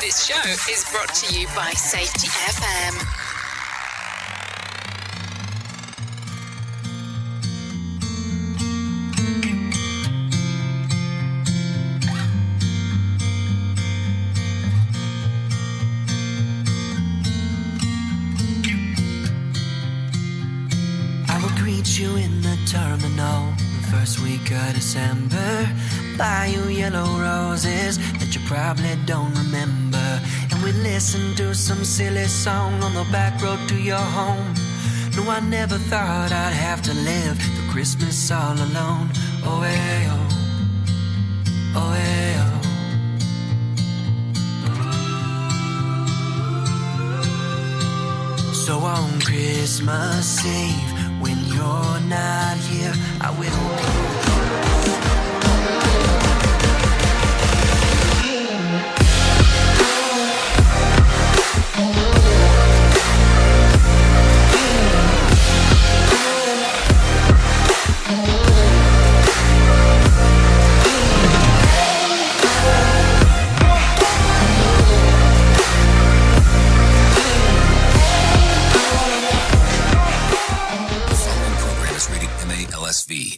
This show is brought to you by Safety FM. I will greet you in the terminal the first week of December. Buy you yellow roses that you probably don't remember. And we listen to some silly song on the back road to your home. No, I never thought I'd have to live through Christmas all alone. Oh, hey, oh. Oh, hey, oh. So on Christmas Eve, when you're not here, I will.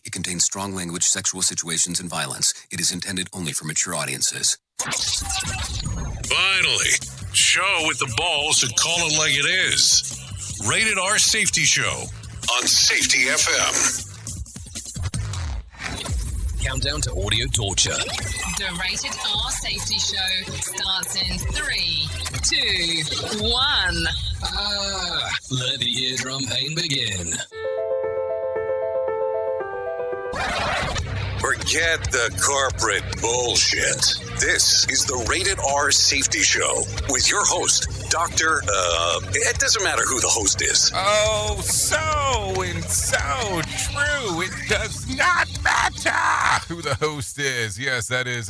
It contains strong language, sexual situations, and violence. It is intended only for mature audiences. Finally, show with the balls to call it like it is. Rated R Safety Show on Safety FM. Countdown to audio torture. The Rated R Safety Show starts in 3, 2, 1. Let the eardrum pain begin. Forget the corporate bullshit. This is the Rated R Safety Show with your host, Dr. It doesn't matter who the host is. Oh, so true. It does not matter who the host is. Yes, that is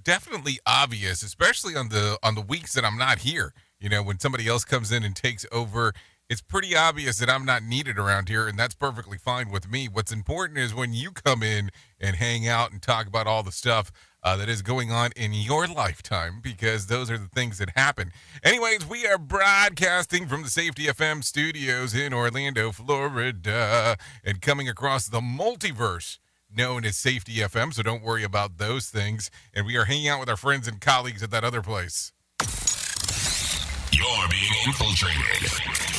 definitely obvious, especially on the weeks that I'm not here. You know, when somebody else comes in and takes over, it's pretty obvious that I'm not needed around here, and that's perfectly fine with me. What's important is when you come in and hang out and talk about all the stuff that is going on in your lifetime, because those are the things that happen. Anyways, we are broadcasting from the Safety FM studios in Orlando, Florida, and coming across the multiverse known as Safety FM, so don't worry about those things. And we are hanging out with our friends and colleagues at that other place. You're being infiltrated.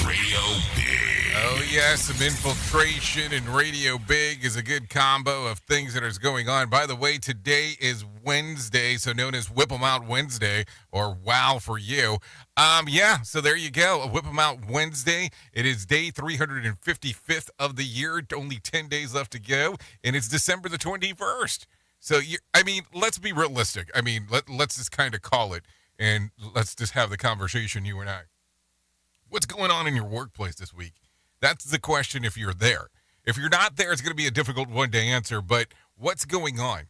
Radio Big. Oh, yes, some infiltration and Radio Big is a good combo of things that is going on. By the way, today is Wednesday, so known as Whip 'em Out Wednesday, or WOW for you. So there you go. Whip 'em Out Wednesday. It is day 355th of the year. Only 10 days left to go, and it's December the 21st. So, let's be realistic. Let's just kind of call it. And let's just have the conversation, you and I. What's going on in your workplace this week? That's the question if you're there. If you're not there, it's going to be a difficult one to answer, but what's going on?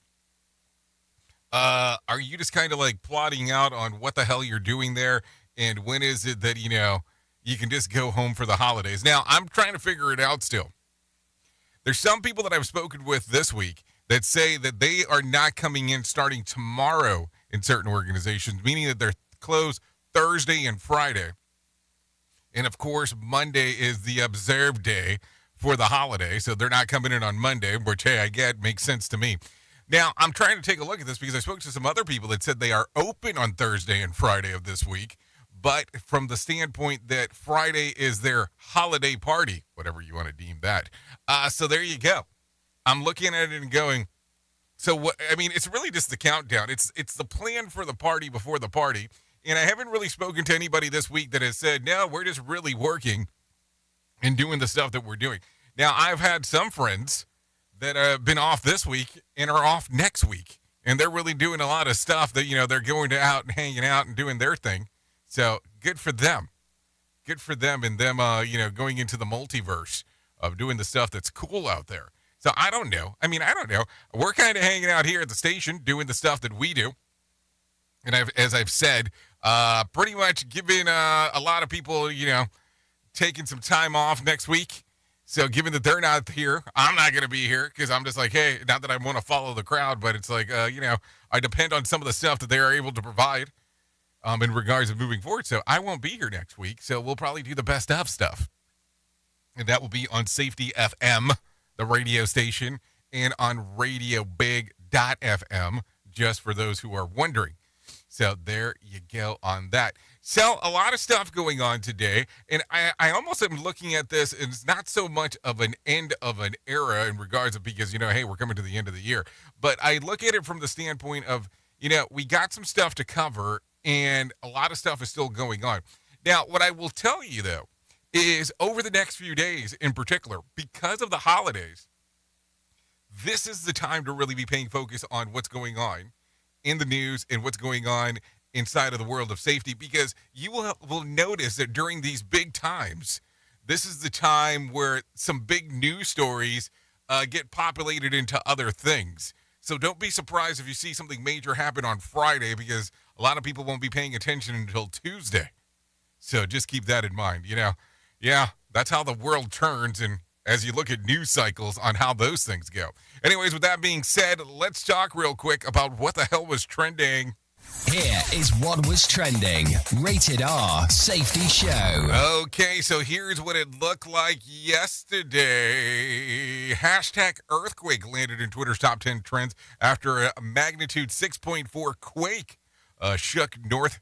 Are you just kind of like plotting out on what the hell you're doing there, and when is it that, you can just go home for the holidays? Now, I'm trying to figure it out still. There's some people that I've spoken with this week that say that they are not coming in starting tomorrow in certain organizations, meaning that they're closed Thursday and Friday. And, of course, Monday is the observed day for the holiday, so they're not coming in on Monday, which, hey, I get, makes sense to me. Now, I'm trying to take a look at this because I spoke to some other people that said they are open on Thursday and Friday of this week, but from the standpoint that Friday is their holiday party, whatever you want to deem that. So there you go. I'm looking at it and going, so what? It's really just the countdown. It's the plan for the party before the party. And I haven't really spoken to anybody this week that has said, no, we're just really working and doing the stuff that we're doing. Now, I've had some friends that have been off this week and are off next week. And they're really doing a lot of stuff that, they're going to out and hanging out and doing their thing. So good for them. Good for them and them, going into the multiverse of doing the stuff that's cool out there. So I don't know. I don't know. We're kind of hanging out here at the station doing the stuff that we do. And as I've said, pretty much giving a lot of people, taking some time off next week. So given that they're not here, I'm not going to be here because I'm just like, hey, not that I want to follow the crowd, but it's like, I depend on some of the stuff that they are able to provide. in regards of moving forward. So I won't be here next week. So we'll probably do the best of stuff. And that will be on Safety FM, the radio station, and on RadioBig.fm, just for those who are wondering. So there you go on that. So a lot of stuff going on today, and I almost am looking at this, and it's not so much of an end of an era in regards of, because, hey, we're coming to the end of the year. But I look at it from the standpoint of, we got some stuff to cover, and a lot of stuff is still going on. Now, what I will tell you, though, is over the next few days in particular, because of the holidays, this is the time to really be paying focus on what's going on in the news and what's going on inside of the world of safety, because you will notice that during these big times, this is the time where some big news stories get populated into other things. So don't be surprised if you see something major happen on Friday, because a lot of people won't be paying attention until Tuesday. So just keep that in mind. Yeah, that's how the world turns, and as you look at news cycles on how those things go. Anyways, with that being said, let's talk real quick about what the hell was trending. Here is what was trending. Rated R Safety Show. Okay, so here's what it looked like yesterday. Hashtag earthquake landed in Twitter's top 10 trends after a magnitude 6.4 quake shook North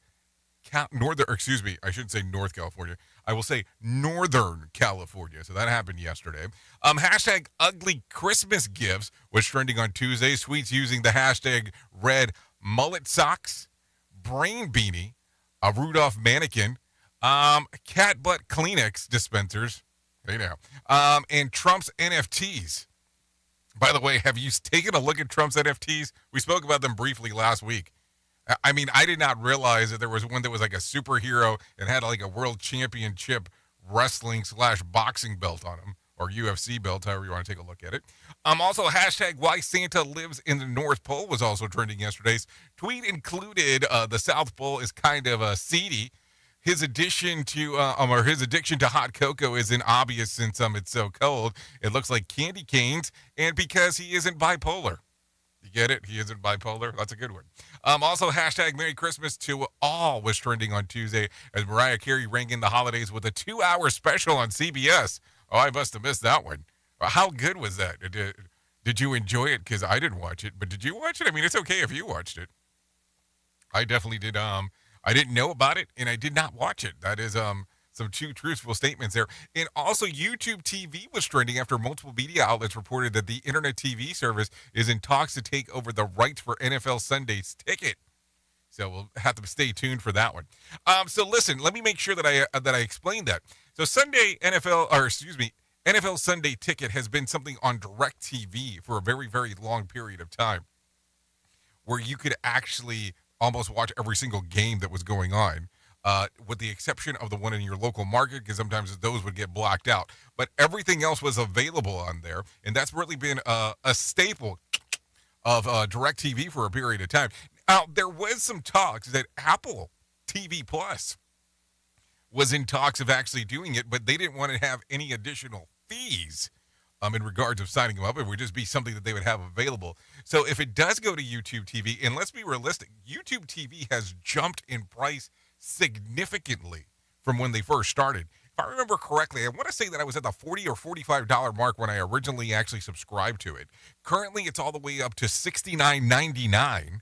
California. I will say Northern California. So that happened yesterday. Hashtag ugly Christmas gifts was trending on Tuesday. Tweets using the hashtag red mullet socks, brain beanie, a Rudolph mannequin, cat butt Kleenex dispensers, and Trump's NFTs. By the way, have you taken a look at Trump's NFTs? We spoke about them briefly last week. I mean, I did not realize that there was one that was like a superhero and had like a world championship wrestling / boxing belt on him, or UFC belt, however you want to take a look at it. Also, hashtag why Santa lives in the North Pole was also trending yesterday's tweet. Included the South Pole is kind of seedy. His addiction to hot cocoa isn't obvious since it's so cold. It looks like candy canes, and because he isn't bipolar. You get it? He isn't bipolar. That's a good one. Also, hashtag Merry Christmas to all was trending on Tuesday as Mariah Carey rang in the holidays with a 2-hour special on CBS. Oh, I must have missed that one. How good was that? Did you enjoy it? Because I didn't watch it, but did you watch it? I mean, it's okay if you watched it. I definitely did. I didn't know about it, and I did not watch it. That is some two truthful statements there. And also, YouTube TV was trending after multiple media outlets reported that the internet TV service is in talks to take over the rights for NFL Sunday's Ticket. So we'll have to stay tuned for that one. So listen, let me make sure that I explain that. So NFL Sunday Ticket has been something on DirecTV for a very, very long period of time, where you could actually almost watch every single game that was going on, with the exception of the one in your local market, because sometimes those would get blocked out. But everything else was available on there, and that's really been a staple of DirecTV for a period of time. Now, there was some talks that Apple TV Plus was in talks of actually doing it, but they didn't want to have any additional fees in regards of signing them up. It would just be something that they would have available. So if it does go to YouTube TV, and let's be realistic, YouTube TV has jumped in price significantly from when they first started. If I remember correctly, I want to say that I was at the $40 or $45 mark when I originally actually subscribed to it. Currently, it's all the way up to $69.99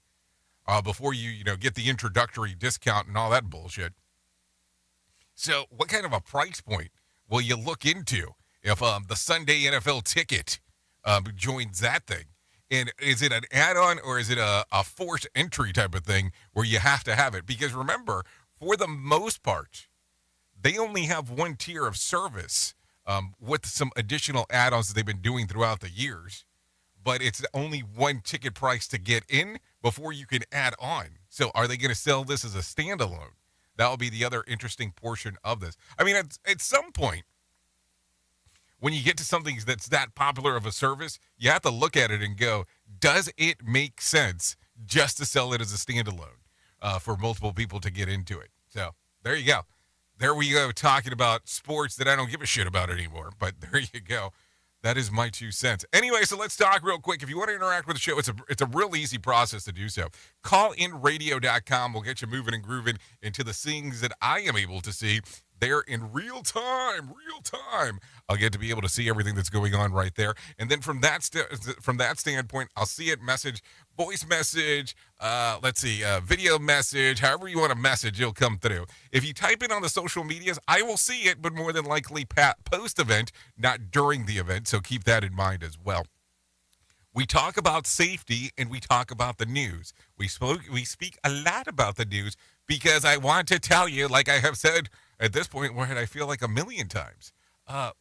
before you get the introductory discount and all that bullshit. So what kind of a price point will you look into if the Sunday NFL Ticket joins that thing? And is it an add-on, or is it a forced entry type of thing where you have to have it? Because remember, for the most part, they only have one tier of service with some additional add-ons that they've been doing throughout the years. But it's only one ticket price to get in before you can add on. So are they going to sell this as a standalone? That will be the other interesting portion of this. I mean, at some point, when you get to something that's that popular of a service, you have to look at it and go, does it make sense just to sell it as a standalone for multiple people to get into it? So there you go. There we go, talking about sports that I don't give a shit about anymore. But there you go. That is my 2 cents. Anyway, so let's talk real quick. If you want to interact with the show, it's a real easy process to do so. Callinradio.com will get you moving and grooving into the things that I am able to see there in real time. I'll get to be able to see everything that's going on right there. And then from that standpoint, I'll see it, message, voice message, video message, however you want to message, it'll come through. If you type it on the social medias, I will see it, but more than likely post-event, not during the event, so keep that in mind as well. We talk about safety and we talk about the news. We speak a lot about the news because I want to tell you, like I have said at this point, where I feel like a million times,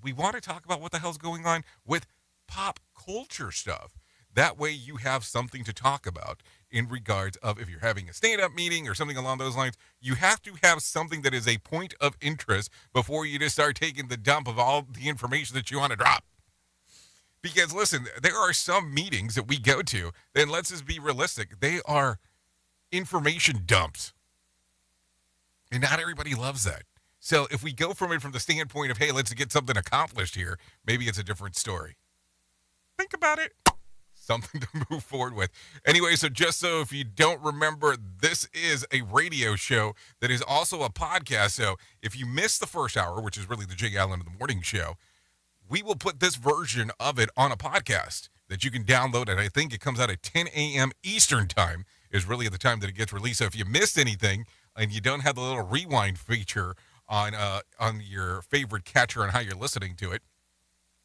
we want to talk about what the hell's going on with pop culture stuff. That way you have something to talk about in regards of if you're having a stand-up meeting or something along those lines. You have to have something that is a point of interest before you just start taking the dump of all the information that you want to drop. Because, listen, there are some meetings that we go to, and let's just be realistic, they are information dumps. And not everybody loves that. So if we go from the standpoint of, hey, let's get something accomplished here, maybe it's a different story. Think about it. Something to move forward with. Anyway, so just so if you don't remember, this is a radio show that is also a podcast. So if you missed the first hour, which is really the Jay Allen in the Morning Show, we will put this version of it on a podcast that you can download. And I think it comes out at 10 a.m. Eastern time is really the time that it gets released. So if you missed anything and you don't have the little rewind feature on your favorite catcher and how you're listening to it,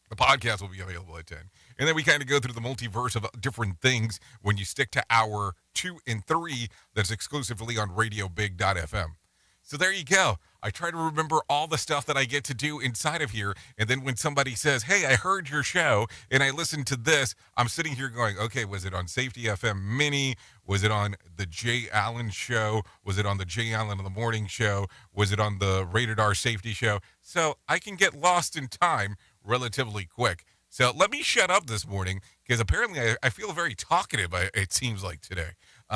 the podcast will be available at 10. And then we kind of go through the multiverse of different things when you stick to hour 2 and 3 that's exclusively on RadioBig.fm. So there you go. I try to remember all the stuff that I get to do inside of here. And then when somebody says, hey, I heard your show and I listened to this, I'm sitting here going, okay, was it on Safety FM Mini? Was it on the Jay Allen Show? Was it on the Jay Allen in the Morning Show? Was it on the Rated R Safety Show? So I can get lost in time relatively quick. So let me shut up this morning because apparently I feel very talkative, it seems like today.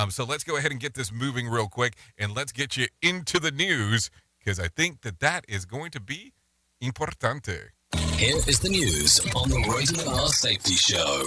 So let's go ahead and get this moving real quick and let's get you into the news because I think that is going to be importante. Here is the news on the Rated R Safety Show.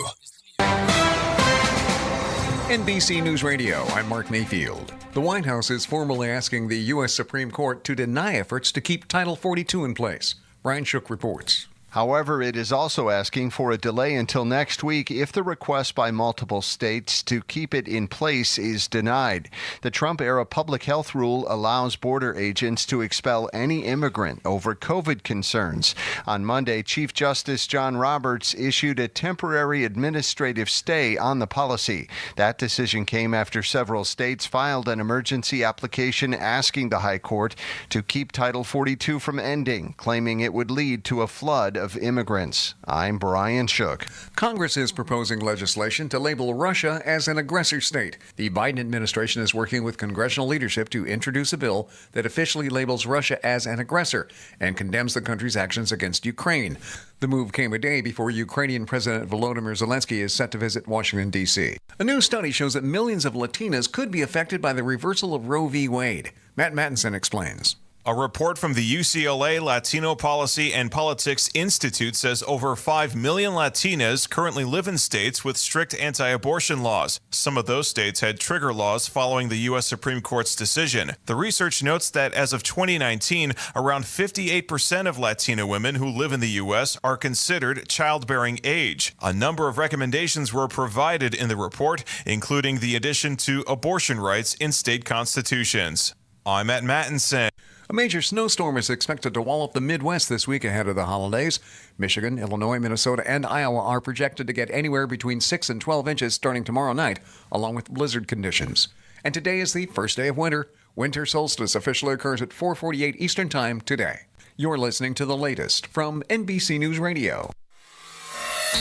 NBC News Radio, I'm Mark Mayfield. The White House is formally asking the U.S. Supreme Court to deny efforts to keep Title 42 in place. Brian Shook reports. However, it is also asking for a delay until next week if the request by multiple states to keep it in place is denied. The Trump-era public health rule allows border agents to expel any immigrant over COVID concerns. On Monday, Chief Justice John Roberts issued a temporary administrative stay on the policy. That decision came after several states filed an emergency application asking the High Court to keep Title 42 from ending, claiming it would lead to a flood of immigrants. I'm Brian Shook. Congress is proposing legislation to label Russia as an aggressor state. The Biden administration is working with congressional leadership to introduce a bill that officially labels Russia as an aggressor and condemns the country's actions against Ukraine. The move came a day before Ukrainian President Volodymyr Zelensky is set to visit Washington, D.C. A new study shows that millions of Latinas could be affected by the reversal of Roe v. Wade. Matt Mattinson explains. A report from the UCLA Latino Policy and Politics Institute says over 5 million Latinas currently live in states with strict anti-abortion laws. Some of those states had trigger laws following the U.S. Supreme Court's decision. The research notes that as of 2019, around 58% of Latina women who live in the U.S. are considered childbearing age. A number of recommendations were provided in the report, including the addition to abortion rights in state constitutions. I'm Matt Mattinson. A major snowstorm is expected to wallop the Midwest this week ahead of the holidays. Michigan, Illinois, Minnesota, and Iowa are projected to get anywhere between 6 and 12 inches starting tomorrow night, along with blizzard conditions. And today is the first day of winter. Winter solstice officially occurs at 4:48 Eastern Time today. You're listening to the latest from NBC News Radio.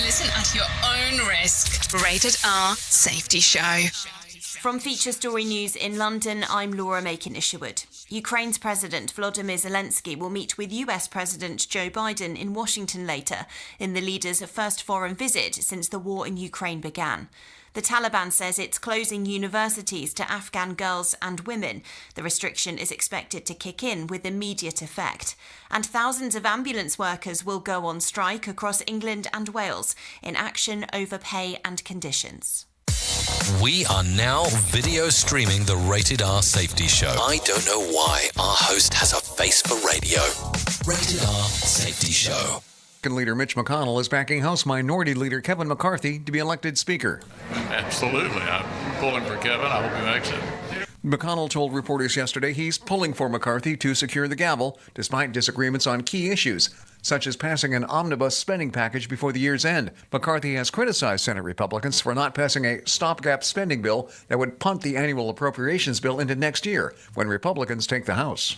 Listen at your own risk. Rated R Safety Show. From Feature Story News in London, I'm Laura Macon-Isherwood. Ukraine's President Volodymyr Zelensky will meet with US President Joe Biden in Washington later, in the leaders' first foreign visit since the war in Ukraine began. The Taliban says it's closing universities to Afghan girls and women. The restriction is expected to kick in with immediate effect. And thousands of ambulance workers will go on strike across England and Wales in action over pay and conditions. We are now video streaming the Rated R Safety Show. I don't know why our host has a face for radio. Rated R Safety Show. Republican leader Mitch McConnell is backing House Minority Leader Kevin McCarthy to be elected Speaker. Absolutely. I'm pulling for Kevin. I hope he makes it. McConnell told reporters yesterday he's pulling for McCarthy to secure the gavel, despite disagreements on key issues, such as passing an omnibus spending package before the year's end. McCarthy has criticized Senate Republicans for not passing a stopgap spending bill that would punt the annual appropriations bill into next year, when Republicans take the House.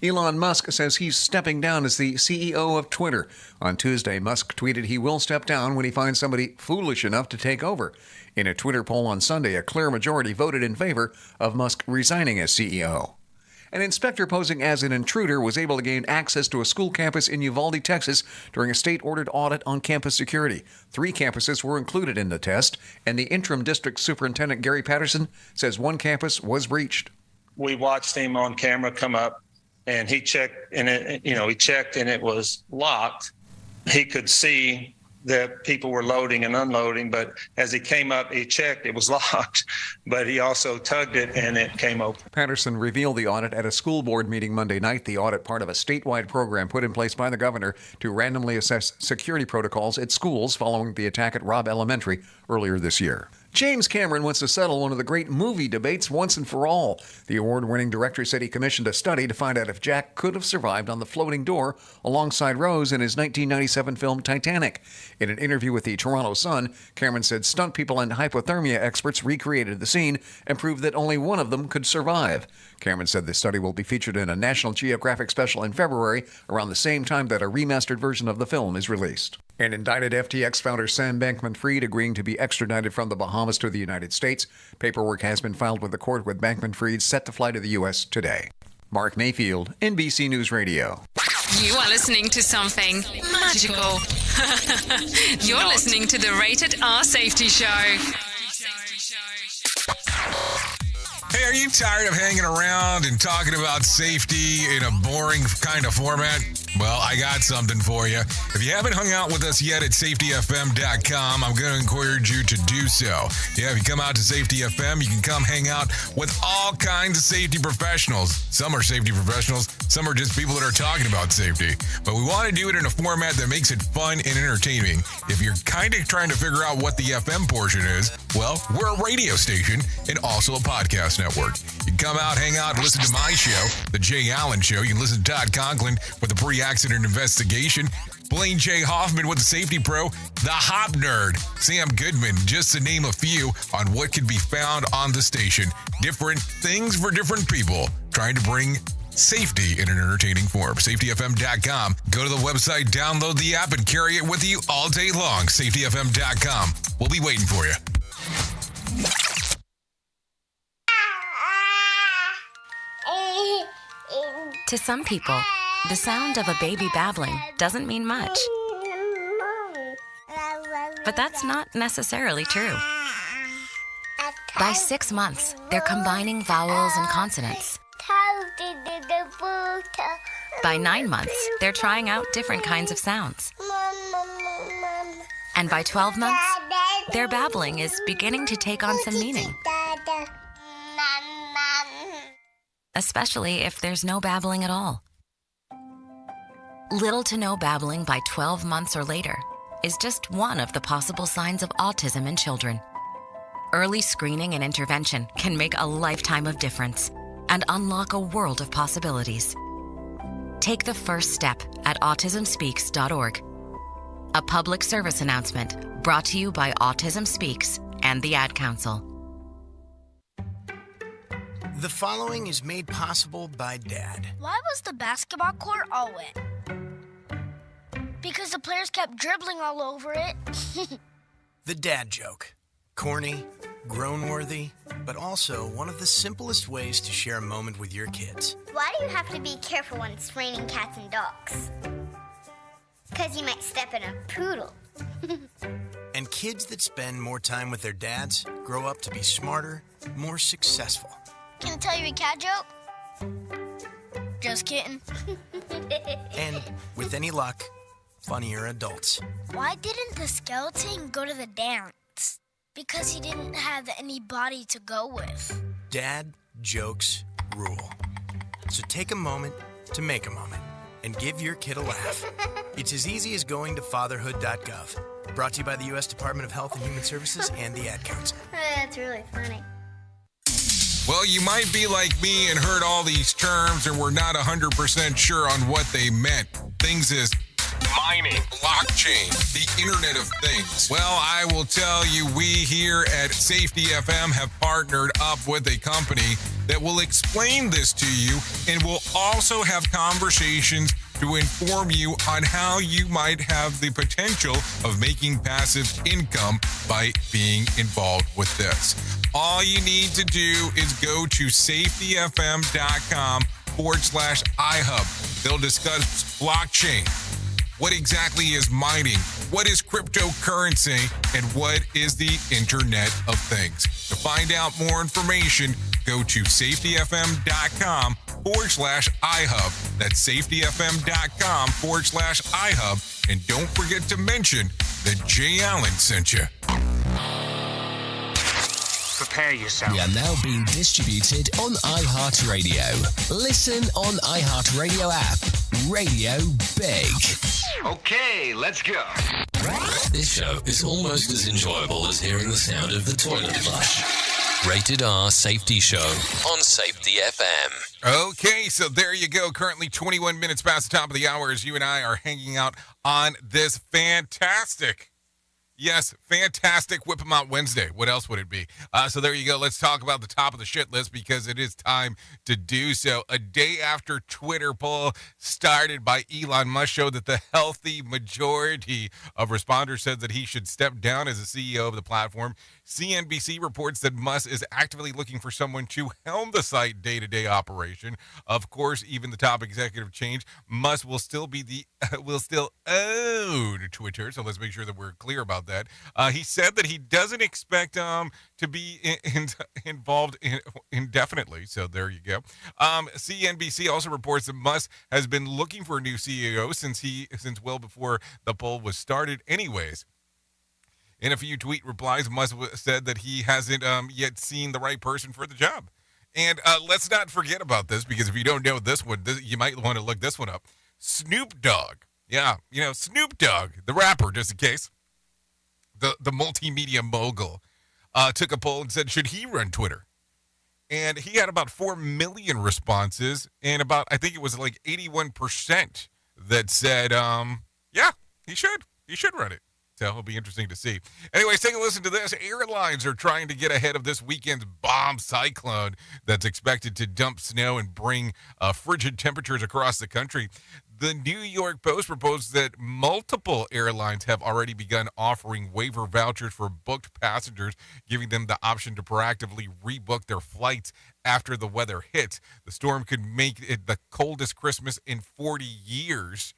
Elon Musk says he's stepping down as the CEO of Twitter. On Tuesday, Musk tweeted he will step down when he finds somebody foolish enough to take over. In a Twitter poll on Sunday, a clear majority voted in favor of Musk resigning as CEO. An inspector posing as an intruder was able to gain access to a school campus in Uvalde, Texas, during a state-ordered audit on campus security. 3 campuses were included in the test, and the interim district superintendent, Gary Patterson, says one campus was breached. We watched him on camera come up, and he checked, and it was locked. He could see that people were loading and unloading, but as he came up, he checked, it was locked, but he also tugged it and it came open. Patterson revealed the audit at a school board meeting Monday night. The audit, part of a statewide program put in place by the governor to randomly assess security protocols at schools following the attack at Robb Elementary earlier this year. James Cameron wants to settle one of the great movie debates once and for all. The award-winning director said he commissioned a study to find out if Jack could have survived on the floating door alongside Rose in his 1997 film Titanic. In an interview with the Toronto Sun, Cameron said stunt people and hypothermia experts recreated the scene and proved that only one of them could survive. Cameron said the study will be featured in a National Geographic special in February, around the same time that a remastered version of the film is released. And indicted FTX founder Sam Bankman-Fried agreeing to be extradited from the Bahamas to the United States. Paperwork has been filed with the court, with Bankman-Fried set to fly to the U.S. today. Mark Mayfield, NBC News Radio. You are listening to something magical. You're listening to the Rated R Safety Show. Hey, are you tired of hanging around and talking about safety in a boring kind of format? Well, I got something for you. If you haven't hung out with us yet at safetyfm.com, I'm going to encourage you to do so. Yeah, if you come out to Safety FM, you can come hang out with all kinds of safety professionals. Some are safety professionals, some are just people that are talking about safety. But we want to do it in a format that makes it fun and entertaining. If you're kind of trying to figure out what the FM portion is, well, we're a radio station and also a podcast network. You can come out, hang out, and listen to my show, The Jay Allen Show. You can listen to Todd Conklin with the pre-accident investigation, Blaine J. Hoffman with the Safety Pro, the Hop Nerd, Sam Goodman, just to name a few on what can be found on the station. Different things for different people, trying to bring safety in an entertaining form. SafetyFM.com. Go to the website, download the app, and carry it with you all day long. SafetyFM.com. We'll be waiting for you. To some people, the sound of a baby babbling doesn't mean much. But that's not necessarily true. By 6 months, they're combining vowels and consonants. By 9 months, they're trying out different kinds of sounds. And by 12 months, their babbling is beginning to take on some meaning. Especially if there's no babbling at all. Little to no babbling by 12 months or later is just one of the possible signs of autism in children. Early screening and intervention can make a lifetime of difference and unlock a world of possibilities. Take the first step at autismspeaks.org. A public service announcement brought to you by Autism Speaks and the Ad Council. The following is made possible by Dad. Why was the basketball court all wet? Because the players kept dribbling all over it. The dad joke. Corny, grown-worthy, but also one of the simplest ways to share a moment with your kids. Why do you have to be careful when it's raining cats and dogs? Because you might step in a poodle. And kids that spend more time with their dads grow up to be smarter, more successful. Can I tell you a cat joke? Just kidding. And with any luck, funnier adults. Why didn't the skeleton go to the dance? Because he didn't have any body to go with. Dad jokes rule. So take a moment to make a moment and give your kid a laugh. It's as easy as going to fatherhood.gov. Brought to you by the U.S. Department of Health and Human Services and the Ad Council. That's really funny. Well, you might be like me and heard all these terms and were not 100% sure on what they meant. Things as mining, blockchain, the Internet of Things. Well, I will tell you, we here at Safety FM have partnered up with a company that will explain this to you and will also have conversations to inform you on how you might have the potential of making passive income by being involved with this. All you need to do is go to safetyfm.com/iHub. They'll discuss blockchain. What exactly is mining? What is cryptocurrency? And what is the Internet of Things? To find out more information, go to safetyfm.com/iHub. That's safetyfm.com/iHub. And don't forget to mention that Jay Allen sent you. Prepare yourself. We are now being distributed on iHeartRadio. Listen on iHeartRadio app. Radio Big. Okay, let's go. This show is almost as enjoyable as hearing the sound of the toilet flush. Rated R Safety Show on Safety FM. Okay, so there you go. Currently 21 minutes past the top of the hour as you and I are hanging out on this fantastic Whip 'em Out Wednesday. What else would it be? So there you go. Let's talk about the top of the shit list because it is time to do so. A day after Twitter poll started by Elon Musk showed that the healthy majority of responders said that he should step down as the CEO of the platform. CNBC reports that Musk is actively looking for someone to helm the site day-to-day operation. Of course, even the top executive changed. Musk will still own Twitter, so let's make sure that we're clear about that. He said that he doesn't expect to be involved indefinitely, so there you go. CNBC also reports that Musk has been looking for a new CEO since well before the poll was started anyways. In a few tweet replies, Musk said that he hasn't yet seen the right person for the job. And let's not forget about this, because if you don't know this one, you might want to look this one up. Snoop Dogg. Yeah, Snoop Dogg, the rapper, just in case. The multimedia mogul took a poll and said, should he run Twitter? And he had about 4 million responses, and I think it was like 81% that said, yeah, he should run it. So it'll be interesting to see. Anyways, take a listen to this. Airlines are trying to get ahead of this weekend's bomb cyclone that's expected to dump snow and bring frigid temperatures across the country. The New York Post reports that multiple airlines have already begun offering waiver vouchers for booked passengers, giving them the option to proactively rebook their flights after the weather hits. The storm could make it the coldest Christmas in 40 years.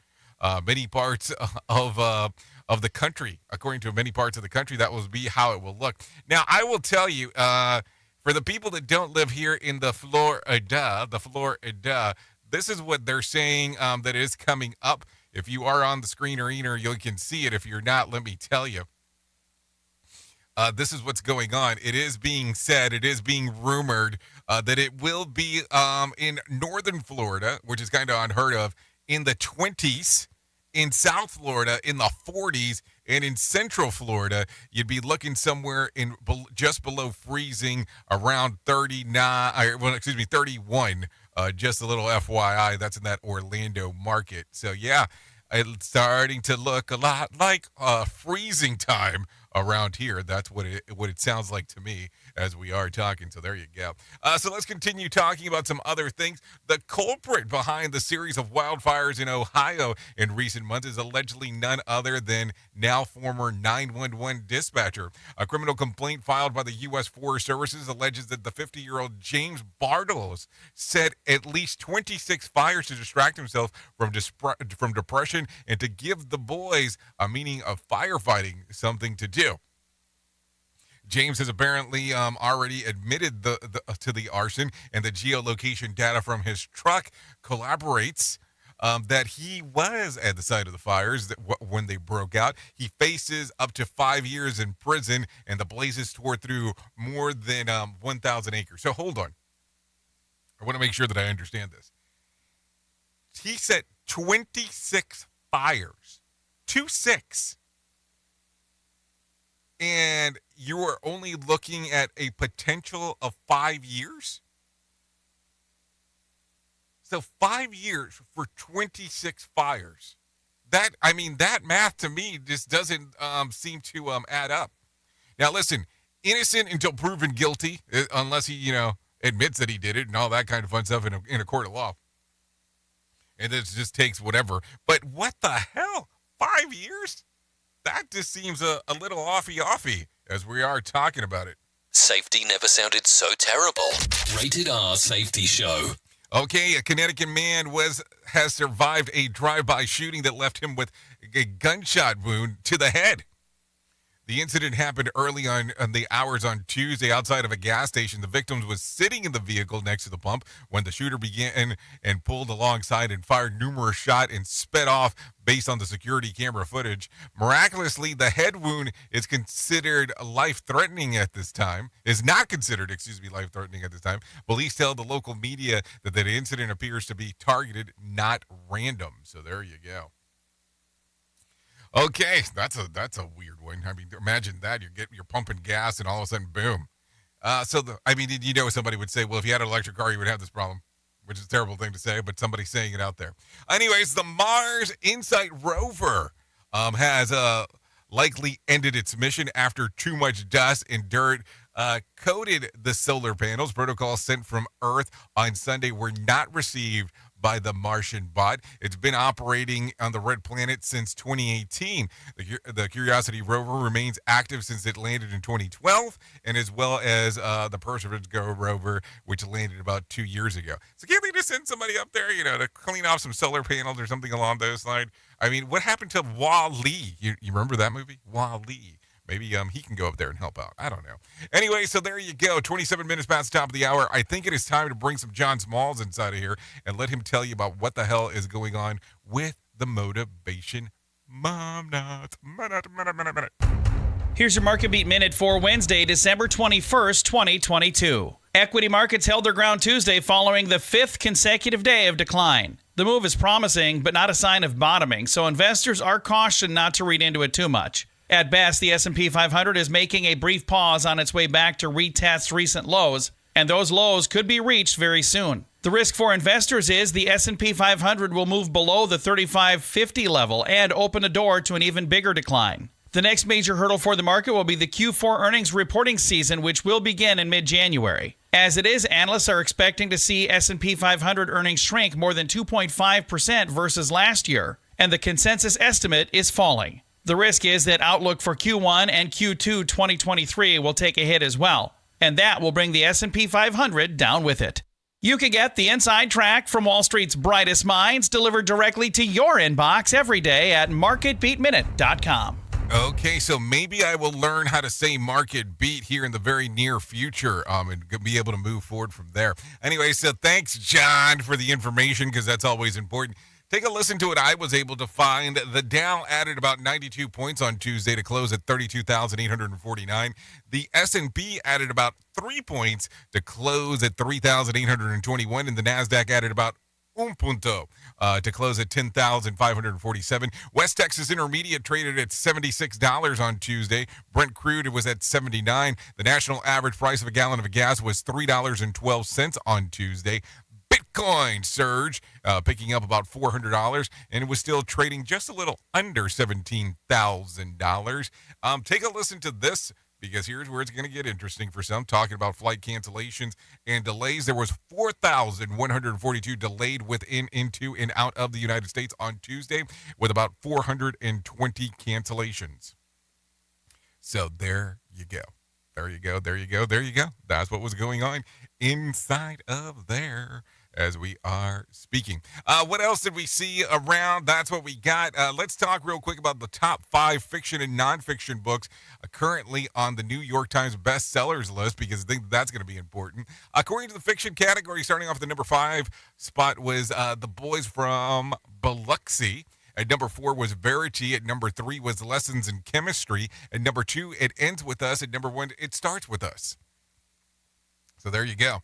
Many parts of the country, according to many parts of the country, that will be how it will look. Now, I will tell you, for the people that don't live here in the Florida, this is what they're saying that is coming up. If you are on the screener, you can see it. If you're not, let me tell you. This is what's going on. It is being said, it is being rumored that it will be in northern Florida, which is kind of unheard of, in the 20s, in South Florida in the 40s, and in Central Florida, you'd be looking somewhere in just below freezing, around 31. Just a little FYI, that's in that Orlando market. So yeah, it's starting to look a lot like freezing time around here. That's what it sounds like to me as we are talking. So there you go. So let's continue talking about some other things. The culprit behind the series of wildfires in Ohio in recent months is allegedly none other than now former 911 dispatcher. A criminal complaint filed by the U.S. Forest Services alleges that the 50-year-old James Bartels set at least 26 fires to distract himself from depression and to give the boys a meaning of firefighting something to do. James has apparently already admitted to the arson, and the geolocation data from his truck corroborates that he was at the site of the fires when they broke out. He faces up to 5 years in prison, and the blazes tore through more than 1,000 acres. So hold on. I want to make sure that I understand this. He set 26 fires. 26. And you are only looking at a potential of 5 years? So 5 years for 26 fires. That math to me just doesn't seem to add up. Now listen, innocent until proven guilty, unless he, admits that he did it and all that kind of fun stuff in a court of law. And it just takes whatever. But what the hell? 5 years? That just seems a little offy as we are talking about it. Safety never sounded so terrible. Rated R Safety Show. Okay, a Connecticut man has survived a drive-by shooting that left him with a gunshot wound to the head. The incident happened early on the hours on Tuesday outside of a gas station. The victim was sitting in the vehicle next to the pump when the shooter began and pulled alongside and fired numerous shots and sped off based on the security camera footage. Miraculously, the head wound is considered life-threatening at this time. Is not considered, life-threatening at this time. Police tell the local media that the incident appears to be targeted, not random. So there you go. Okay, that's a weird one. I mean, imagine that you're pumping gas and all of a sudden, boom. Somebody would say, well, if you had an electric car, you would have this problem, which is a terrible thing to say, but somebody's saying it out there. Anyways, the Mars InSight rover has likely ended its mission after too much dust and dirt coated the solar panels. Protocols sent from Earth on Sunday were not received by the Martian bot. It's been operating on the red planet since 2018. The Curiosity rover remains active since it landed in 2012, and as well as the Perseverance Go rover, which landed about 2 years ago. So can't they just send somebody up there, to clean off some solar panels or something along those lines? I mean, what happened to Wall-E? You remember that movie? Wall-E. Maybe he can go up there and help out. I don't know. Anyway, so there you go. 27 minutes past the top of the hour. I think it is time to bring some John Smalls inside of here and let him tell you about what the hell is going on with the Motivation Mom Nuts. Minute. Here's your Market Beat Minute for Wednesday, December 21st, 2022. Equity markets held their ground Tuesday following the fifth consecutive day of decline. The move is promising, but not a sign of bottoming, so investors are cautioned not to read into it too much. At best, the S&P 500 is making a brief pause on its way back to retest recent lows, and those lows could be reached very soon. The risk for investors is the S&P 500 will move below the 3550 level and open a door to an even bigger decline. The next major hurdle for the market will be the Q4 earnings reporting season, which will begin in mid-January. As it is, analysts are expecting to see S&P 500 earnings shrink more than 2.5% versus last year, and the consensus estimate is falling. The risk is that outlook for Q1 and Q2 2023 will take a hit as well, and that will bring the S&P 500 down with it. You can get the inside track from Wall Street's brightest minds delivered directly to your inbox every day at MarketBeatMinute.com. Okay, so maybe I will learn how to say market beat here in the very near future and be able to move forward from there. Anyway, so thanks, John, for the information, because that's always important. Take a listen to what I was able to find. The Dow added about 92 points on Tuesday to close at 32,849. The S&P added about 3 points to close at 3,821. And the NASDAQ added about un punto to close at 10,547. West Texas Intermediate traded at $76 on Tuesday. Brent crude was at $79. The national average price of a gallon of gas was $3.12 on Tuesday. Bitcoin surged, picking up about $400, and it was still trading just a little under $17,000. Take a listen to this, because here's where it's going to get interesting for some, talking about flight cancellations and delays. There was 4,142 delayed within, into, and out of the United States on Tuesday, with about 420 cancellations. So there you go. There you go. There you go. There you go. That's what was going on inside of there as we are speaking. What else did we see around? That's what we got. Let's talk real quick about the top 5 fiction and nonfiction books currently on the New York Times bestsellers list, because I think that's going to be important. According to the fiction category, starting off the number 5 spot was The Boys from Biloxi. At number 4 was Verity. At number 3 was Lessons in Chemistry. At number 2, It Ends With Us. At number 1, It Starts With Us. So there you go.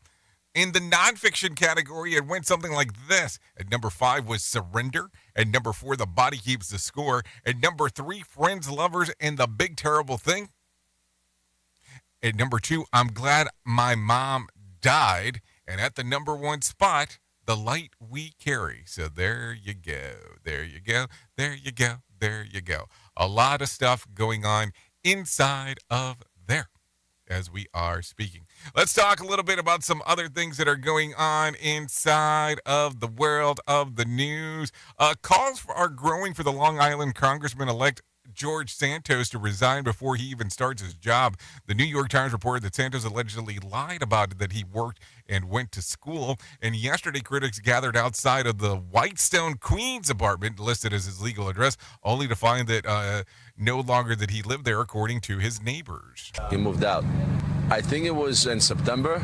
In the nonfiction category, it went something like this. At number 5 was Surrender. At number 4, The Body Keeps the Score. At number 3, Friends, Lovers, and the Big Terrible Thing. At number 2, I'm Glad My Mom Died. And at the number 1 spot, The Light We Carry. So there you go. There you go. There you go. There you go. A lot of stuff going on inside of there as we are speaking. Let's talk a little bit about some other things that are going on inside of the world of the news. Calls are growing for the Long Island Congressman-elect George Santos to resign before he even starts his job. The New York Times reported that Santos allegedly lied about it, that he worked and went to school. And yesterday, critics gathered outside of the Whitestone, Queens apartment listed as his legal address, only to find that no longer that he lived there, according to his neighbors. He moved out. I think it was in September.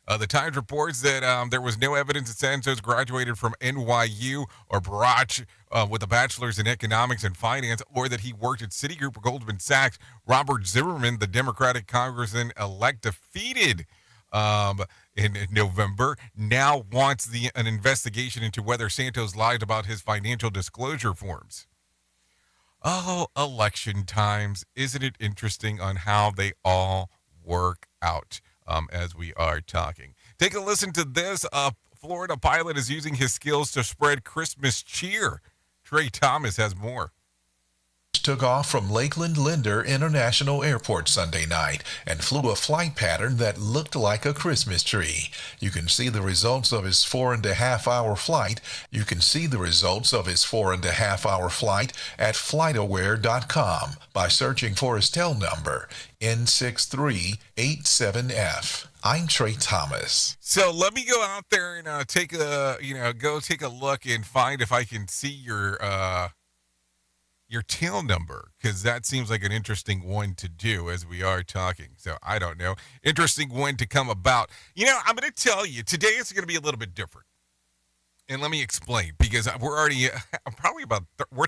The Times reports that there was no evidence that Santos graduated from NYU or Baruch with a bachelor's in economics and finance, or that he worked at Citigroup or Goldman Sachs. Robert Zimmerman, the Democratic congressman-elect defeated in November, now wants an investigation into whether Santos lied about his financial disclosure forms. Oh, election times. Isn't it interesting on how they all work out? As we are talking. Take a listen to this. Florida pilot is using his skills to spread Christmas cheer. Trey Thomas has more. Took off from Lakeland Linder International Airport Sunday night and flew a flight pattern that looked like a Christmas tree. You can see the results of his 4.5-hour flight. You can see the results of his 4.5-hour flight at FlightAware.com by searching for his tail number, N6387F. I'm Trey Thomas. So let me go out there and take a look and find if I can see your tail number, because that seems like an interesting one to do as we are talking. So I don't know. Interesting one to come about. I'm going to tell you, today it's going to be a little bit different. And let me explain, because we're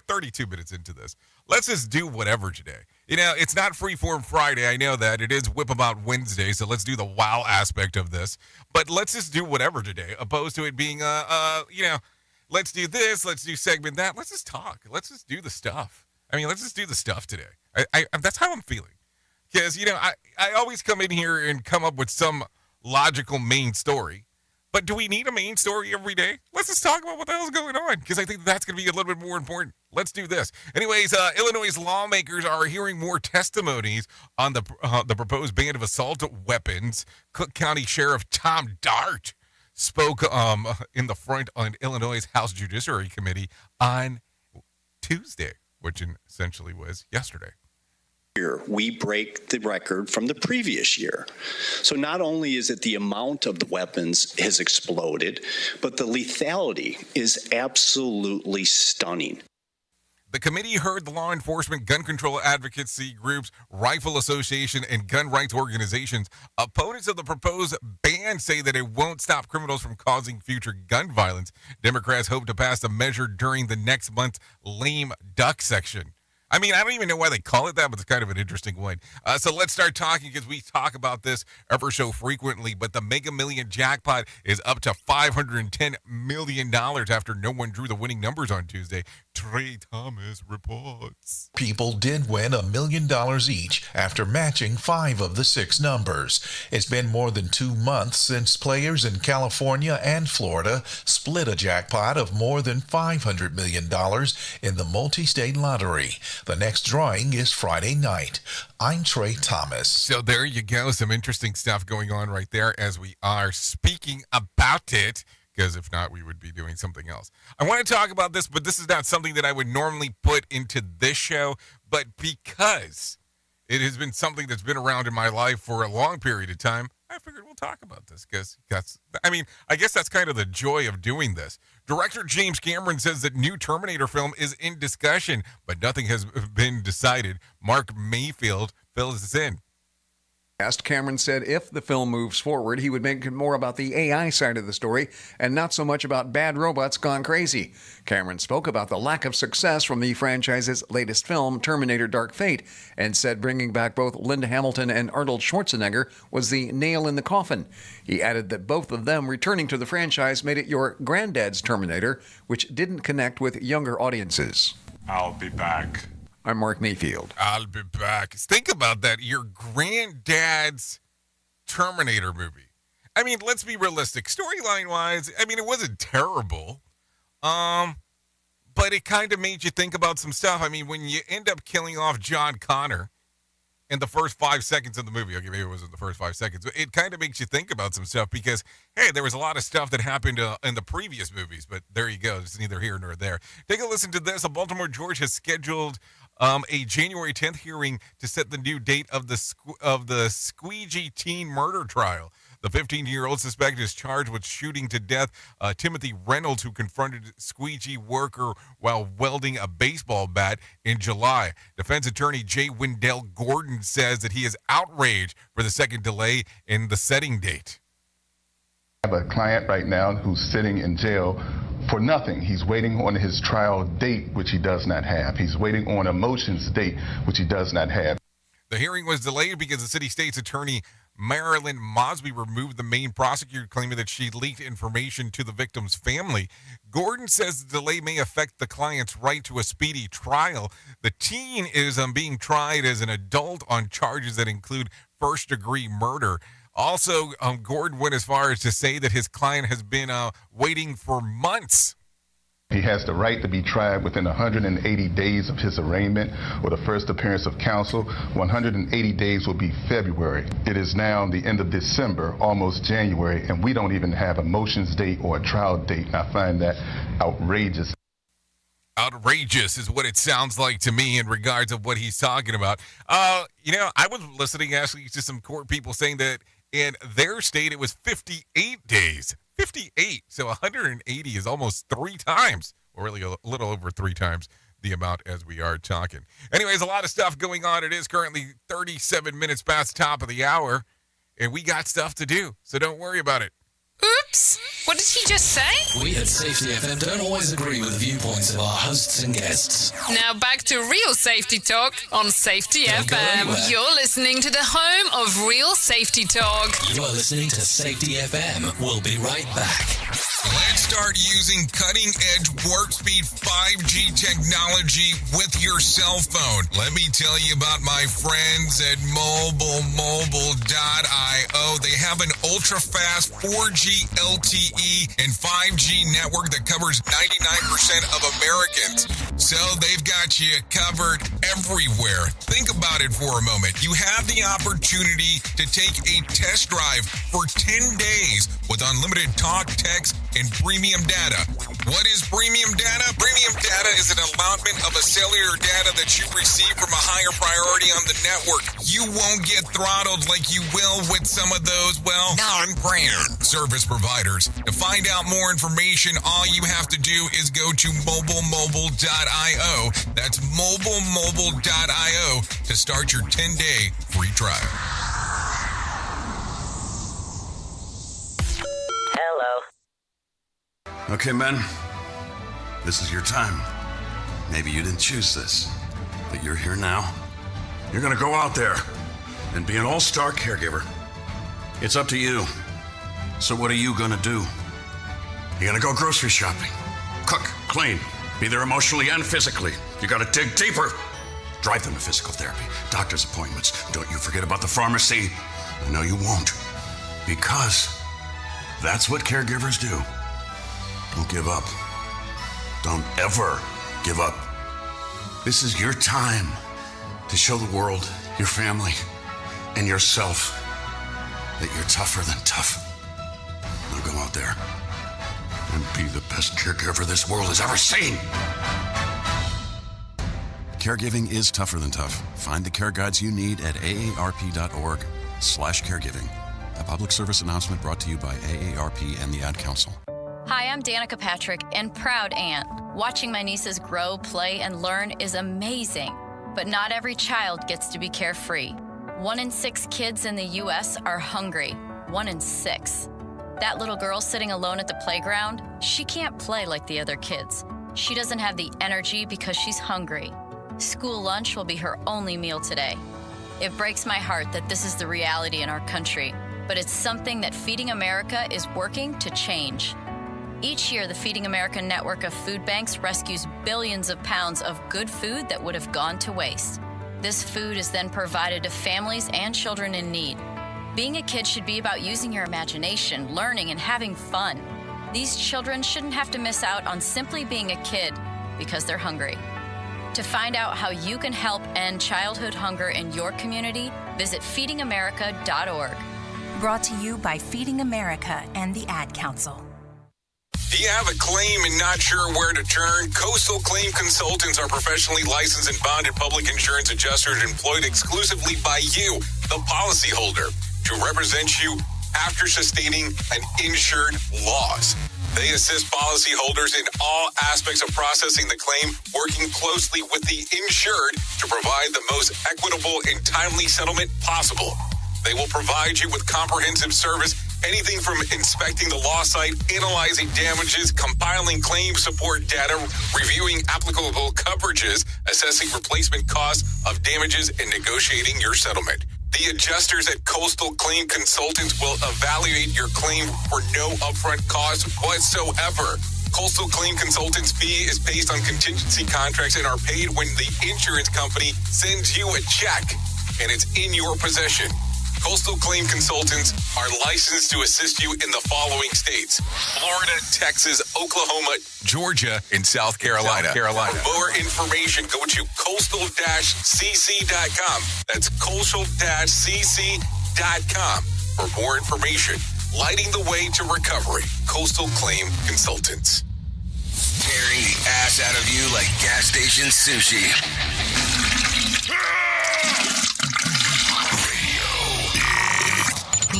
32 minutes into this. Let's just do whatever today. It's not Freeform Friday. I know that. It is Whip About Wednesday, so let's do the wow aspect of this. But let's just do whatever today, opposed to it being, let's do this, let's do segment that. Let's just talk. Let's just do the stuff. Let's just do the stuff today. I that's how I'm feeling. Because, I always come in here and come up with some logical main story. But do we need a main story every day? Let's just talk about what the hell's going on, because I think that's going to be a little bit more important. Let's do this. Anyways, Illinois lawmakers are hearing more testimonies on the proposed ban of assault weapons. Cook County Sheriff Tom Dart spoke in the front on Illinois' House Judiciary Committee on Tuesday, which essentially was yesterday. We break the record from the previous year. So not only is it the amount of the weapons has exploded, but the lethality is absolutely stunning. The committee heard the law enforcement, gun control advocacy groups, rifle association, and gun rights organizations. Opponents of the proposed ban say that it won't stop criminals from causing future gun violence. Democrats hope to pass the measure during the next month's lame duck section. I don't even know why they call it that, but it's kind of an interesting one. So let's start talking, because we talk about this ever so frequently, but the Mega Million jackpot is up to $510 million after no one drew the winning numbers on Tuesday. Trey Thomas reports. People did win $1 million each after matching 5 of the 6 numbers. It's been more than 2 months since players in California and Florida split a jackpot of more than $500 million in the multi-state lottery. The next drawing is Friday night. I'm Trey Thomas. So there you go. Some interesting stuff going on right there as we are speaking about it. Because if not, we would be doing something else. I want to talk about this, but this is not something that I would normally put into this show. But because it has been something that's been around in my life for a long period of time, I figured we'll talk about this. Because I guess that's kind of the joy of doing this. Director James Cameron says that new Terminator film is in discussion, but nothing has been decided. Mark Mayfield fills us in. Cameron said if the film moves forward, he would make it more about the AI side of the story and not so much about bad robots gone crazy. Cameron spoke about the lack of success from the franchise's latest film, Terminator Dark Fate, and said bringing back both Linda Hamilton and Arnold Schwarzenegger was the nail in the coffin. He added that both of them returning to the franchise made it your granddad's Terminator, which didn't connect with younger audiences. I'll be back. I'm Mark Mayfield. I'll be back. Think about that. Your granddad's Terminator movie. I mean, let's be realistic. Storyline-wise, I mean, it wasn't terrible. But it kind of made you think about some stuff. I mean, when you end up killing off John Connor in the first 5 seconds of the movie, okay, maybe it wasn't the first 5 seconds, but it kind of makes you think about some stuff because, hey, there was a lot of stuff that happened in the previous movies, but there you go. It's neither here nor there. Take a listen to this. A Baltimore judge has scheduled a January 10th hearing to set the new date of the Squeegee teen murder trial. The 15-year-old suspect is charged with shooting to death Timothy Reynolds, who confronted a Squeegee worker while welding a baseball bat in July. Defense attorney Jay Wendell Gordon says that he is outraged for the second delay in the setting date. I have a client right now who's sitting in jail for nothing. He's waiting on his trial date, which he does not have. He's waiting on a motions date, which he does not have. The hearing was delayed because the city state's attorney Marilyn Mosby removed the main prosecutor, claiming that she leaked information to the victim's family. Gordon says the delay may affect the client's right to a speedy trial. The teen is being tried as an adult on charges that include first-degree murder. Also, Gordon went as far as to say that his client has been waiting for months. He has the right to be tried within 180 days of his arraignment or the first appearance of counsel. 180 days will be February. It is now the end of December, almost January, and we don't even have a motions date or a trial date. And I find that outrageous. Outrageous is what it sounds like to me in regards of what he's talking about. I was listening actually to some court people saying that in their state it was 58 days. 58. So 180 is almost 3 times, or really a little over 3 times the amount as we are talking. Anyways, a lot of stuff going on. It is currently 37 minutes past the top of the hour, and we got stuff to do, so don't worry about it. Oops! What did he just say? We at Safety FM don't always agree with the viewpoints of our hosts and guests. Now back to Real Safety Talk on Safety FM. You're listening to the home of Real Safety Talk. You're listening to Safety FM. We'll be right back. Let's start using cutting-edge warp speed 5G technology with your cell phone. Let me tell you about my friends at mobilemobile.io. They have an ultra-fast 4G LTE and 5G network that covers 99% of Americans. So they've got you covered everywhere. Think about it for a moment. You have the opportunity to take a test drive for 10 days with unlimited talk, text, and premium data. What is premium data? Premium data is an allotment of a cellular data that you receive from a higher priority on the network. You won't get throttled like you will with some of those, non-brand service providers. To find out more information, all you have to do is go to mobilemobile.io. That's mobilemobile.io to start your 10-day free trial. Hello. Okay, men, this is your time. Maybe you didn't choose this, but you're here now. You're gonna go out there and be an all-star caregiver. It's up to you. So what are you gonna do? You're gonna go grocery shopping, cook, clean, Be there emotionally and physically. You got to dig deeper. Drive them to physical therapy, doctor's appointments. Don't you forget about the pharmacy. I know you won't. Because that's what caregivers do. Don't give up. Don't ever give up. This is your time to show the world, your family, and yourself that you're tougher than tough. Now go out there and be the best caregiver this world has ever seen. Caregiving is tougher than tough. Find the care guides you need at aarp.org/caregiving. A public service announcement brought to you by AARP and the Ad Council. Hi, I'm Danica Patrick and proud aunt. Watching my nieces grow, play, and learn is amazing. But not every child gets to be carefree. 1 in 6 kids in the U.S. are hungry. 1 in 6. That little girl sitting alone at the playground, she can't play like the other kids. She doesn't have the energy because she's hungry. School lunch will be her only meal today. It breaks my heart that this is the reality in our country, but it's something that Feeding America is working to change. Each year, the Feeding America network of food banks rescues billions of pounds of good food that would have gone to waste. This food is then provided to families and children in need. Being a kid should be about using your imagination, learning, and having fun. These children shouldn't have to miss out on simply being a kid because they're hungry. To find out how you can help end childhood hunger in your community, visit feedingamerica.org. Brought to you by Feeding America and the Ad Council. Do you have a claim and not sure where to turn? Coastal Claim Consultants are professionally licensed and bonded public insurance adjusters employed exclusively by you, the policyholder, to represent you after sustaining an insured loss. They assist policyholders in all aspects of processing the claim, working closely with the insured to provide the most equitable and timely settlement possible. They will provide you with comprehensive service, anything from inspecting the loss site, analyzing damages, compiling claim support data, reviewing applicable coverages, assessing replacement costs of damages, and negotiating your settlement. The adjusters at Coastal Claim Consultants will evaluate your claim for no upfront cost whatsoever. Coastal Claim Consultants' fee is based on contingency contracts and are paid when the insurance company sends you a check and it's in your possession. Coastal Claim Consultants are licensed to assist you in the following states: Florida, Texas, Oklahoma, Georgia, and South Carolina. For more information, go to coastal-cc.com. That's coastal-cc.com. For more information, lighting the way to recovery. Coastal Claim Consultants. Tearing the ass out of you like gas station sushi.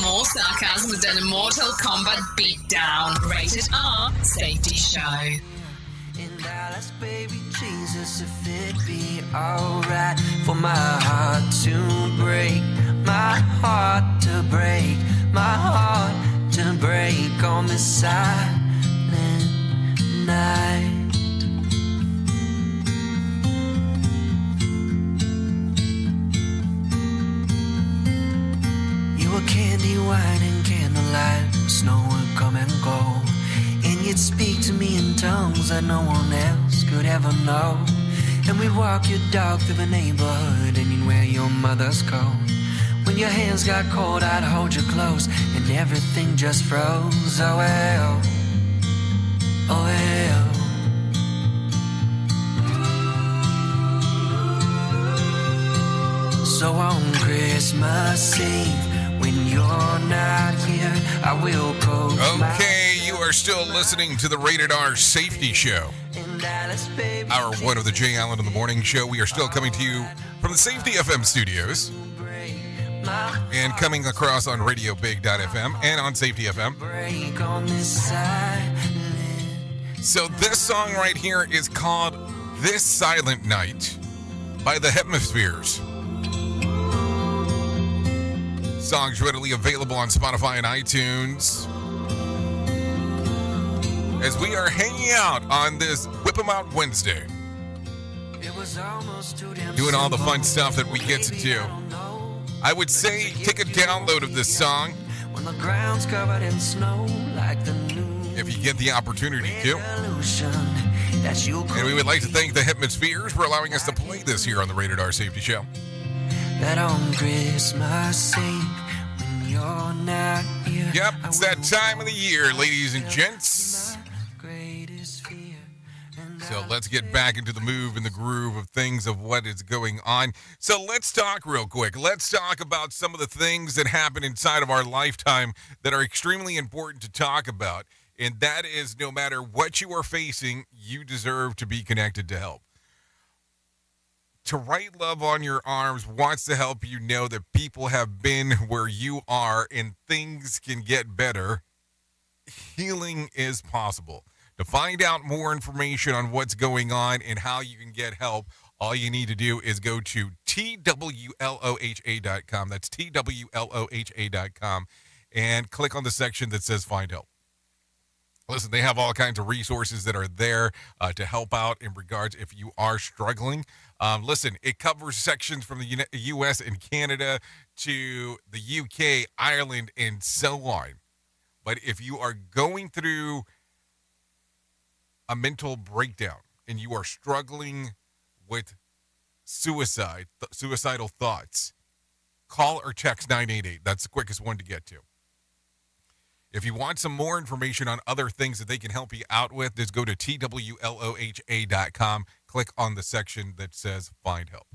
More sarcasm than a Mortal Kombat beatdown. Rated R Safety Show. In Dallas, baby Jesus, if it be alright for my heart to break, my heart to break, my heart to break on this silent night. You were candy, wine, and candlelight. Snow would come and go, and you'd speak to me in tongues that no one else could ever know. And we'd walk your dog through the neighborhood, and you'd wear your mother's coat. When your hands got cold, I'd hold you close, and everything just froze. Oh well, oh well. So on Christmas Eve, when you're not here, I will close my... Okay, you are still listening to the Rated R Safety Show. Hour 1 of the Jay Allen in the Morning Show. We are still coming to you from the Safety FM studios and coming across on RadioBig.fm and on Safety FM. So this song right here is called This Silent Night by the Hemispheres. Songs readily available on Spotify and iTunes. As we are hanging out on this Whip 'em Out Wednesday, doing all the fun stuff that we get to do, I would say take a download of this song if you get the opportunity to. that you'll And we would like to thank the Hemispheres for allowing us to play this here on the Rated R Safety Show. that on Christmas Eve when you're not here. Yep, it's that time of the year, ladies and gents. So let's get back into the move and the groove of things of what is going on. So let's talk real quick. Let's talk about some of the things that happen inside of our lifetime that are extremely important to talk about. And that is, no matter what you are facing, you deserve to be connected to help. To Write Love on Your Arms wants to help you know that people have been where you are and things can get better. Healing is possible. To find out more information on what's going on and how you can get help, all you need to do is go to TWLOHA.com. That's TWLOHA.com and click on the section that says Find Help. Listen, they have all kinds of resources that are there to help out in regards if you are struggling. Listen, it covers sections from the U.S. and Canada to the U.K., Ireland, and so on. But if you are going through a mental breakdown and you are struggling with suicidal thoughts, call or text 988. That's the quickest one to get to. If you want some more information on other things that they can help you out with, just go to TWLOHA.com, click on the section that says Find Help.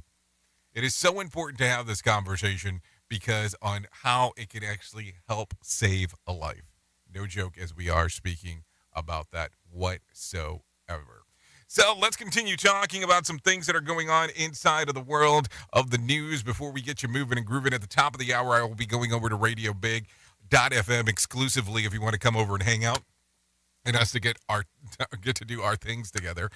It is so important to have this conversation because on how it can actually help save a life. No joke, as we are speaking about that whatsoever. So let's continue talking about some things that are going on inside of the world of the news before we get you moving and grooving. At the top of the hour, I will be going over to RadioBig.fm exclusively if you want to come over and hang out and us to get to do our things together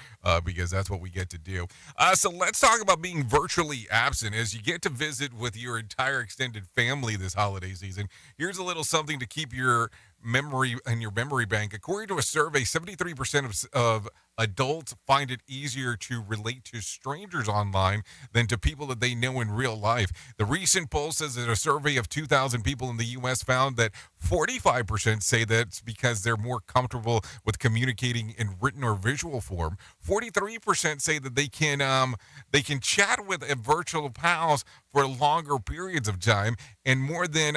because that's what we get to do. So let's talk about being virtually absent as you get to visit with your entire extended family this holiday season. Here's a little something to keep your memory in your memory bank. According to a survey, 73% of adults find it easier to relate to strangers online than to people that they know in real life. The recent poll says that a survey of 2,000 people in the U.S. found that 45% say that's because they're more comfortable with communicating in written or visual form. 43% say that they can chat with virtual pals for longer periods of time, and more than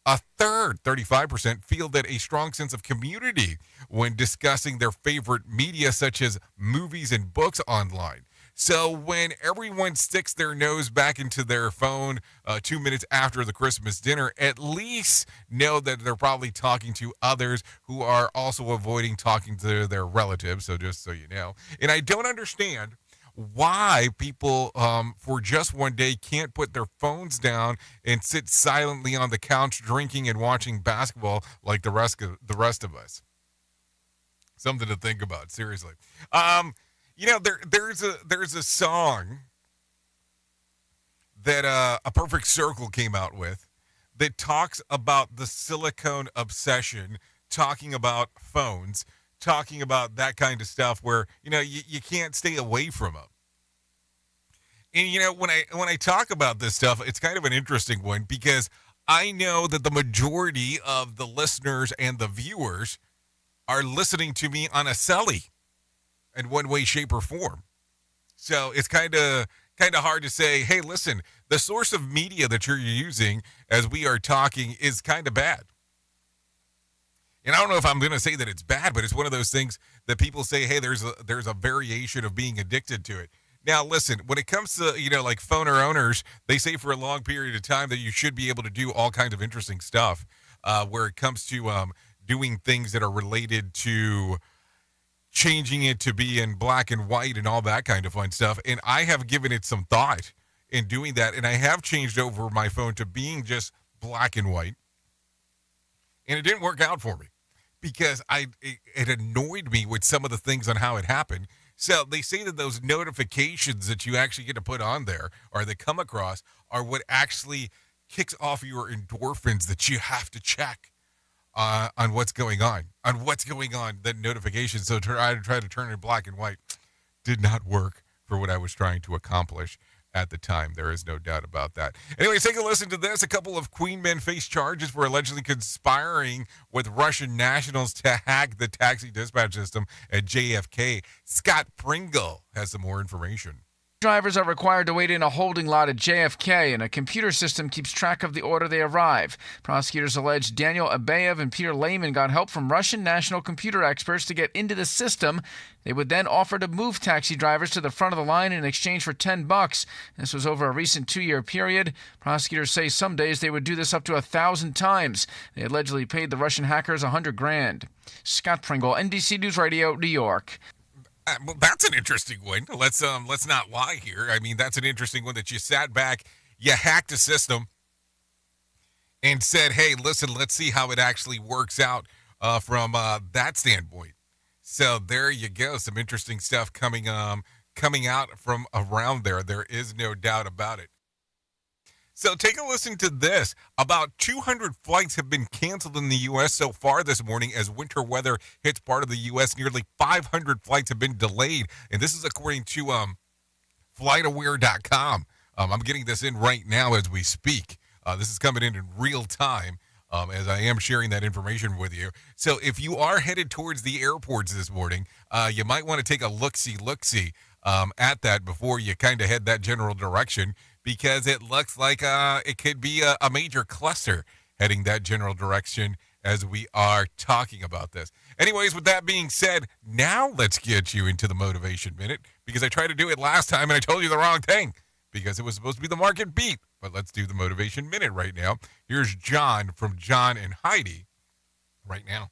a third, 35%, feel that a strong sense of community when discussing their favorite media, such as movies and books online. So when everyone sticks their nose back into their phone 2 minutes after the Christmas dinner, at least know that they're probably talking to others who are also avoiding talking to their relatives. So just so you know. And I don't understand why people for just one day can't put their phones down and sit silently on the couch drinking and watching basketball like the rest of us. Something to think about, seriously. There's a song that A Perfect Circle came out with that talks about the silicone obsession, talking about phones, talking about that kind of stuff where, you can't stay away from them. And, when I talk about this stuff, it's kind of an interesting one because I know that the majority of the listeners and the viewers are listening to me on a celly in one way, shape, or form. So it's kind of hard to say, hey, listen, the source of media that you're using as we are talking is kind of bad. And I don't know if I'm going to say that it's bad, but it's one of those things that people say, hey, there's a variation of being addicted to it. Now, listen, when it comes to, like phone owners, they say for a long period of time that you should be able to do all kinds of interesting stuff where it comes to doing things that are related to changing it to be in black and white and all that kind of fun stuff. And I have given it some thought in doing that. And I have changed over my phone to being just black and white. And it didn't work out for me because it annoyed me with some of the things on how it happened. So they say that those notifications that you actually get to put on there or that come across are what actually kicks off your endorphins that you have to check on what's going on, that notification. So try to turn it black and white did not work for what I was trying to accomplish. at the time. There is no doubt about that. Anyways, take a listen to this. A couple of Queen men face charges for allegedly conspiring with Russian nationals to hack the taxi dispatch system at JFK. Scott Pringle has some more information. Drivers are required to wait in a holding lot at JFK, and a computer system keeps track of the order they arrive. Prosecutors allege Daniel Abayev and Peter Lehman got help from Russian national computer experts to get into the system. They would then offer to move taxi drivers to the front of the line in exchange for $10. This was over a recent 2-year period. Prosecutors say some days they would do this up to 1,000 times. They allegedly paid the Russian hackers $100,000. Scott Pringle, NBC News Radio, New York. Well, that's an interesting one. Let's not lie here. I mean, that's an interesting one that you sat back, you hacked a system, and said, "Hey, listen, let's see how it actually works out from that standpoint." So there you go. Some interesting stuff coming out from around there. There is no doubt about it. So take a listen to this. About 200 flights have been canceled in the U.S. so far this morning as winter weather hits part of the U.S. Nearly 500 flights have been delayed. And this is according to FlightAware.com. I'm getting this in right now as we speak. This is coming in real time as I am sharing that information with you. So if you are headed towards the airports this morning, you might want to take a look-see at that before you kind of head that general direction, because it looks like it could be a major cluster heading that general direction as we are talking about this. Anyways, with that being said, now let's get you into the Motivation Minute, because I tried to do it last time and I told you the wrong thing because it was supposed to be the Market Beat. But let's do the Motivation Minute right now. Here's John from John and Heidi right now.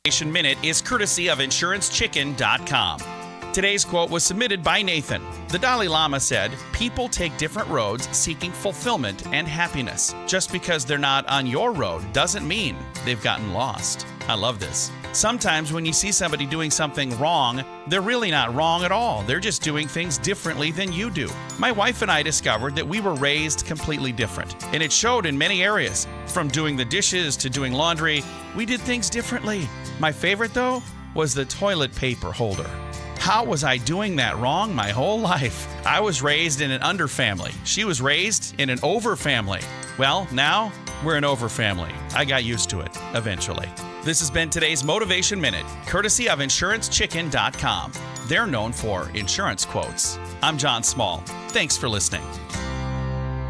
Motivation Minute is courtesy of InsuranceChicken.com. Today's quote was submitted by Nathan. The Dalai Lama said, "People take different roads seeking fulfillment and happiness. Just because they're not on your road doesn't mean they've gotten lost." I love this. Sometimes when you see somebody doing something wrong, they're really not wrong at all. They're just doing things differently than you do. My wife and I discovered that we were raised completely different, and it showed in many areas. From doing the dishes to doing laundry, we did things differently. My favorite, though, was the toilet paper holder. How was I doing that wrong my whole life? I was raised in an under family. She was raised in an over family. Well, now we're an over family. I got used to it eventually. This has been today's Motivation Minute, courtesy of InsuranceChicken.com. They're known for insurance quotes. I'm John Small. Thanks for listening.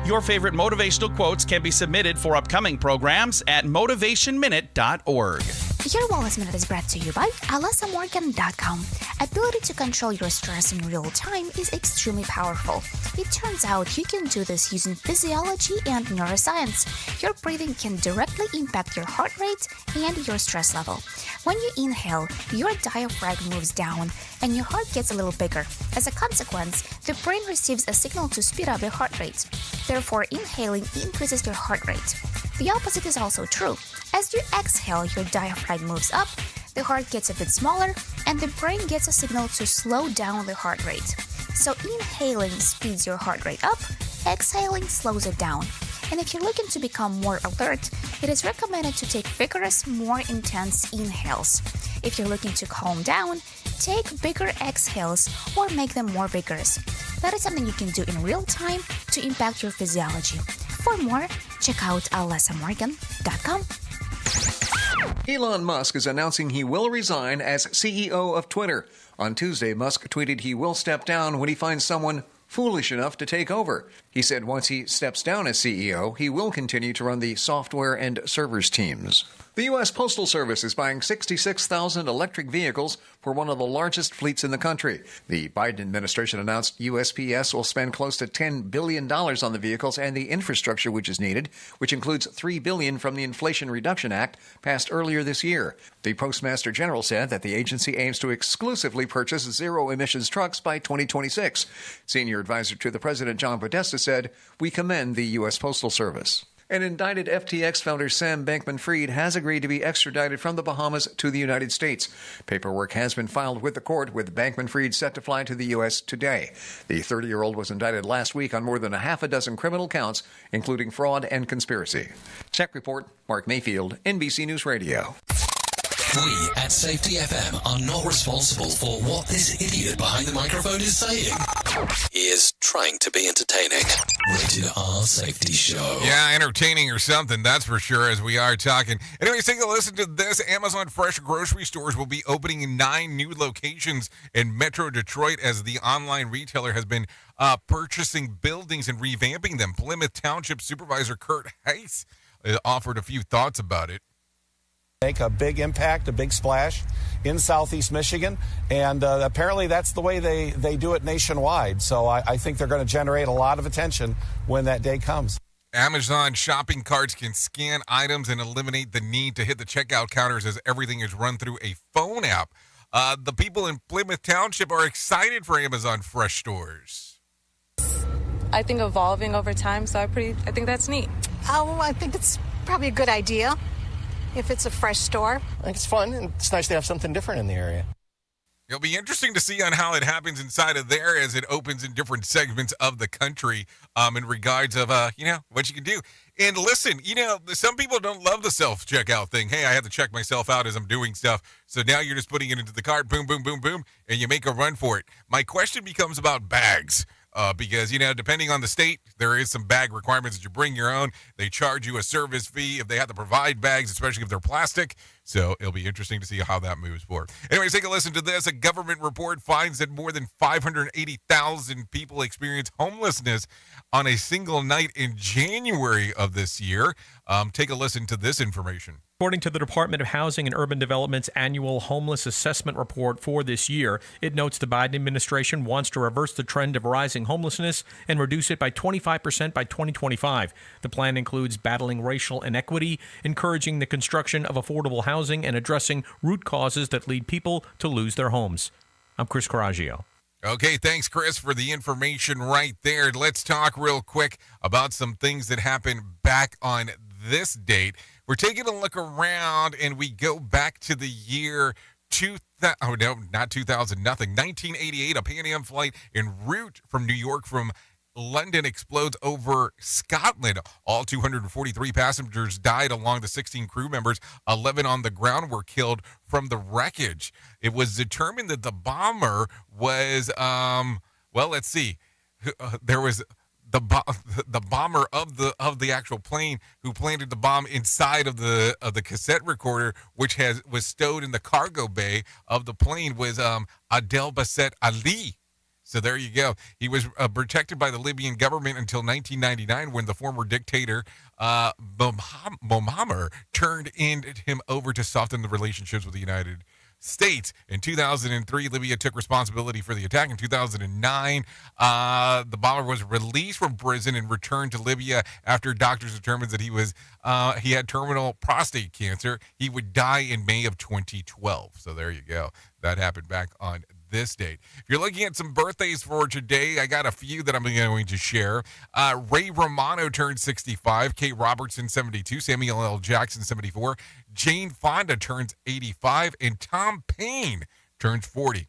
Your favorite motivational quotes can be submitted for upcoming programs at motivationminute.org. Your Wellness Minute is brought to you by AlysaMorgan.com. Ability to control your stress in real time is extremely powerful. It turns out you can do this using physiology and neuroscience. Your breathing can directly impact your heart rate and your stress level. When you inhale, your diaphragm moves down and your heart gets a little bigger. As a consequence, the brain receives a signal to speed up your heart rate. Therefore, inhaling increases your heart rate. The opposite is also true. As you exhale, your diaphragm moves up, the heart gets a bit smaller, and the brain gets a signal to slow down the heart rate. So inhaling speeds your heart rate up, exhaling slows it down. And if you're looking to become more alert, it is recommended to take vigorous, more intense inhales. If you're looking to calm down, take bigger exhales or make them more vigorous. That is something you can do in real time to impact your physiology. For more, check out AlysaMorgan.com. Elon Musk is announcing he will resign as CEO of Twitter. On Tuesday, Musk tweeted he will step down when he finds someone foolish enough to take over. He said once he steps down as CEO, he will continue to run the software and servers teams. The U.S. Postal Service is buying 66,000 electric vehicles for one of the largest fleets in the country. The Biden administration announced USPS will spend close to $10 billion on the vehicles and the infrastructure which is needed, which includes $3 billion from the Inflation Reduction Act passed earlier this year. The Postmaster General said that the agency aims to exclusively purchase zero-emissions trucks by 2026. Senior advisor to the president, John Podesta, said, "We commend the U.S. Postal Service." An indicted FTX founder Sam Bankman-Fried has agreed to be extradited from the Bahamas to the United States. Paperwork has been filed with the court, with Bankman-Fried set to fly to the U.S. today. The 30-year-old was indicted last week on more than a half a dozen criminal counts, including fraud and conspiracy. Tech Report, Mark Mayfield, NBC News Radio. We at Safety FM are not responsible for what this idiot behind the microphone is saying. He is trying to be entertaining. Rated R Safety Show. Yeah, entertaining or something, that's for sure, as we are talking. Anyways, take a listen to this. Amazon Fresh grocery stores will be opening in 9 new locations in Metro Detroit as the online retailer has been purchasing buildings and revamping them. Plymouth Township Supervisor Kurt Heiss offered a few thoughts about it. Make a big impact, a big splash in Southeast Michigan, and apparently that's the way they do it nationwide. So I think they're going to generate a lot of attention when that day comes. Amazon shopping carts can scan items and eliminate the need to hit the checkout counters as everything is run through a phone app. The people in Plymouth Township are excited for Amazon Fresh stores. I think evolving over time, so I think that's neat. Oh, I think it's probably a good idea. If it's a fresh store. I think it's fun, and it's nice to have something different in the area. It'll be interesting to see on how it happens inside of there as it opens in different segments of the country in regards of, what you can do. And listen, some people don't love the self-checkout thing. Hey, I have to check myself out as I'm doing stuff. So now you're just putting it into the cart, boom, boom, boom, boom, and you make a run for it. My question becomes about bags. Because, depending on the state, there is some bag requirements that you bring your own. They charge you a service fee if they have to provide bags, especially if they're plastic. So it'll be interesting to see how that moves forward. Anyways, take a listen to this. A government report finds that more than 580,000 people experienced homelessness on a single night in January of this year. Take a listen to this information. According to the Department of Housing and Urban Development's annual homeless assessment report for this year, it notes the Biden administration wants to reverse the trend of rising homelessness and reduce it by 25% by 2025. The plan includes battling racial inequity, encouraging the construction of affordable housing, and addressing root causes that lead people to lose their homes. I'm Chris Coraggio. Okay, thanks, Chris, for the information right there. Let's talk real quick about some things that happened back on this date. We're taking a look around, and we go back to the year 1988. A Pan Am flight en route from New York from London explodes over Scotland. All 243 passengers died along the 16 crew members. 11 on the ground were killed from the wreckage. It was determined that the bomber was, there was the bomber of the actual plane who planted the bomb inside of the cassette recorder, which was stowed in the cargo bay of the plane, was Adel Basset Ali. So there you go. He was protected by the Libyan government until 1999, when the former dictator Muammar turned him over to soften the relationships with the United States. In 2003, Libya took responsibility for the attack. In 2009, the bomber was released from prison and returned to Libya after doctors determined that he had terminal prostate cancer. He would die in May of 2012. So there you go. That happened back on this date. If you're looking at some birthdays for today, I got a few that I'm going to share. Ray Romano turned 65, Kate Robertson 72, Samuel L. Jackson 74, Jane Fonda turns 85, and Tom Paine turns 40. If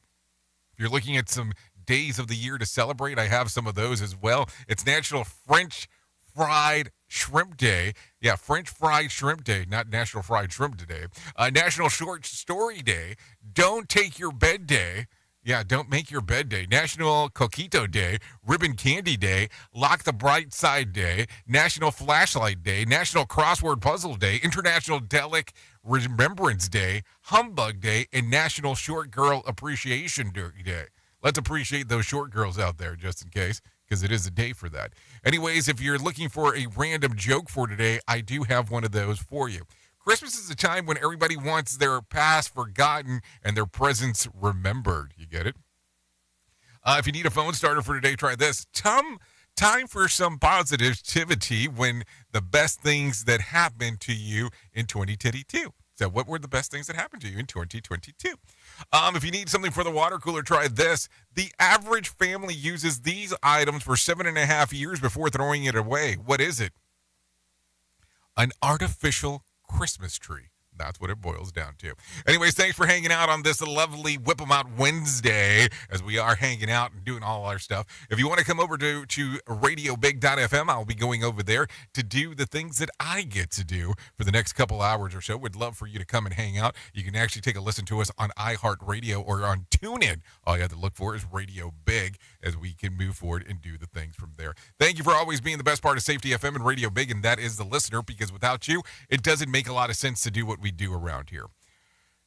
you're looking at some days of the year to celebrate, I have some of those as well. It's National French Fried Shrimp Day. Yeah, French Fried Shrimp Day, not National Fried Shrimp Day. National Short Story Day. Don't Take Your Bed Day. Yeah, don't make your bed day. National Coquito Day, Ribbon Candy Day, Lock the Bright Side Day, National Flashlight Day, National Crossword Puzzle Day, International Delic Remembrance Day, Humbug Day, and National Short Girl Appreciation Day. Let's appreciate those short girls out there just in case, because it is a day for that. Anyways, if you're looking for a random joke for today, I do have one of those for you. Christmas is a time when everybody wants their past forgotten and their presents remembered. You get it? If you need a phone starter for today, try this. Time for some positivity when the best things that happened to you in 2022. So what were the best things that happened to you in 2022? If you need something for the water cooler, try this. The average family uses these items for 7.5 years before throwing it away. What is it? An artificial Christmas tree. That's what it boils down to. Anyways, thanks for hanging out on this lovely Whip 'em Out Wednesday as we are hanging out and doing all our stuff. If you want to come over to radiobig.fm, I'll be going over there to do the things that I get to do for the next couple hours or so. Would love for you to come and hang out. You can actually take a listen to us on iHeartRadio or on TuneIn. All you have to look for is Radio Big as we can move forward and do the things from there. Thank you for always being the best part of Safety FM and Radio Big, and that is the listener, because without you, it doesn't make a lot of sense to do what we do around here.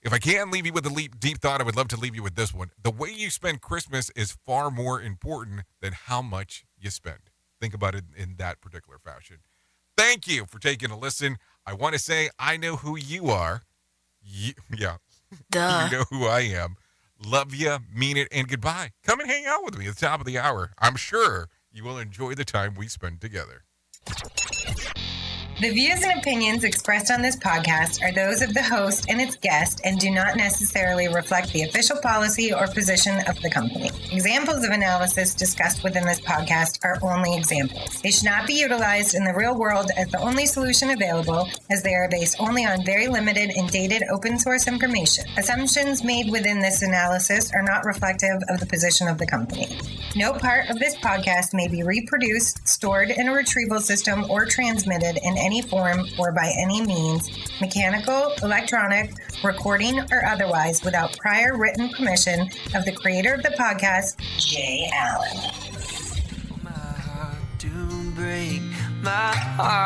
If I can leave you with a deep thought, I would love to leave you with this one. The way you spend Christmas is far more important than how much you spend. Think about it in that particular fashion. Thank you for taking a listen. I want to say I know who you are. Yeah. Duh. You know who I am. Love you, mean it, and goodbye. Come and hang out with me at the top of the hour. I'm sure you will enjoy the time we spend together. The views and opinions expressed on this podcast are those of the host and its guest and do not necessarily reflect the official policy or position of the company. Examples of analysis discussed within this podcast are only examples. They should not be utilized in the real world as the only solution available, as they are based only on very limited and dated open source information. Assumptions made within this analysis are not reflective of the position of the company. No part of this podcast may be reproduced, stored in a retrieval system, or transmitted in any form or by any means, mechanical, electronic, recording, or otherwise, without prior written permission of the creator of the podcast, Jay Allen. To break my heart.